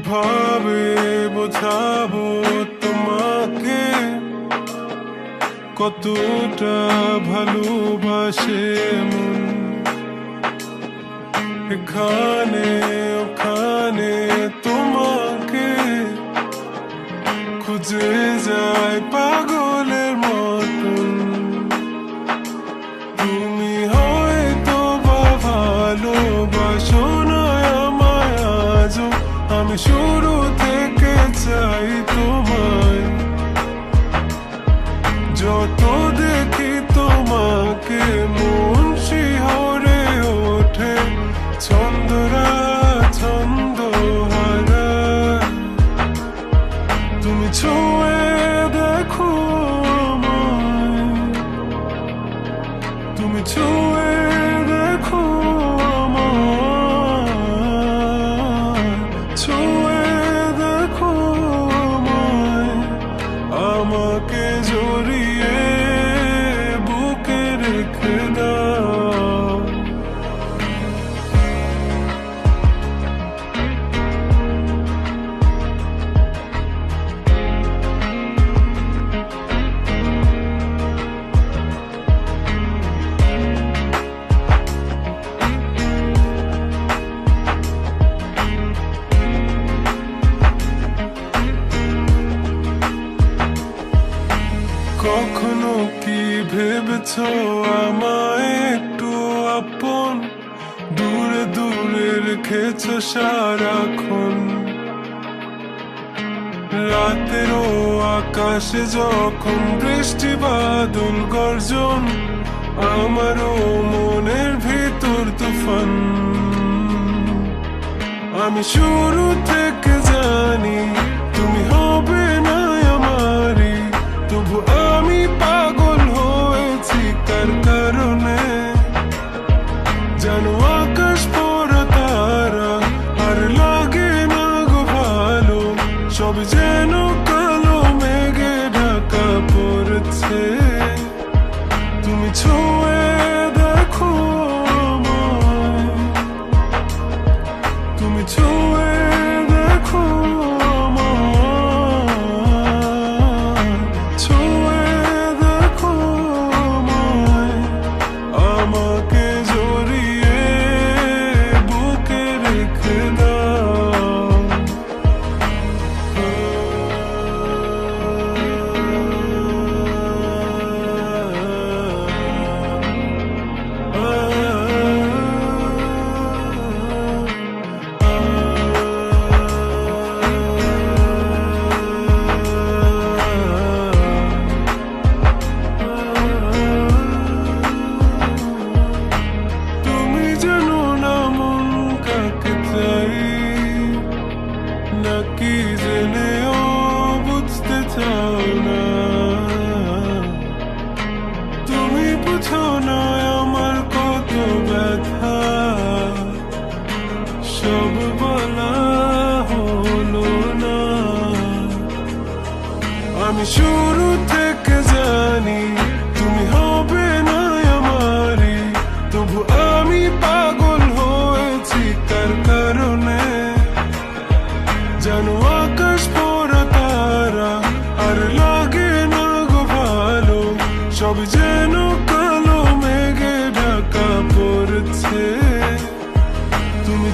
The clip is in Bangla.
কিভাবে বোঝাবো তোমাকে কতটা ভালোবাসে মন। এখানে ওখানে তোমাকে খুঁজে যায় পাগলের মতন। তুমি হয়তো বা ভালোবাসো না আমায় আজও, আমি শুরু থেকে চাই তোমায়। যত দেখি তোমাকে মন শিহরে ওঠে, ছন্দরা ছন্দ হারা। তুমি ছুঁয়ে দেখো আমায়, তুমি ছুঁয়ে দেখো আমায়, ছুঁয়ে দেখো আমায়। আমাকে জড়িয়ে বুকে রেখে দাও। কখনো কি ভেবেছ আমায় একটু আপন, দূরে দূরে রেখেছ সারাক্ষণ। রাতেরও আকাশে যখন বৃষ্টি বাদল গর্জন, আমারও মনের ভিতর তুফান। আমি শুরু থেকে জানি তুমি হবে না আমারই, তবু আমি পাগল হয়েছি কার কারণে। জানো আকাশ পড়া তারা আর লাগে না গো ভালো, সব যেন কালো মেঘে ঢাকা পড়ছে। তুমি ছুঁয়ে দেখো আমায়, তুমি ছুঁয়ে দেখো আমায়, ছুঁয়ে দেখো আমায়। আমাকে জড়িয়ে বুকে রেখে দাও। তুমি জানো না মন কাকে চাই, নাকি জেনেও বুঝতে চাও না। তুমি বুঝো না আমার কত ব্যথা, সব বলা হলো না। আমি শুরু থেকে জানি তুমি হবে না আমারই, তবু আমি পাগল হয়েছি কার কারণে। জানো আকাশ পড়া তারা আর লাগে না গো ভালো, সব যেন কালো মেঘে ঢাকা পড়ছে। তুমি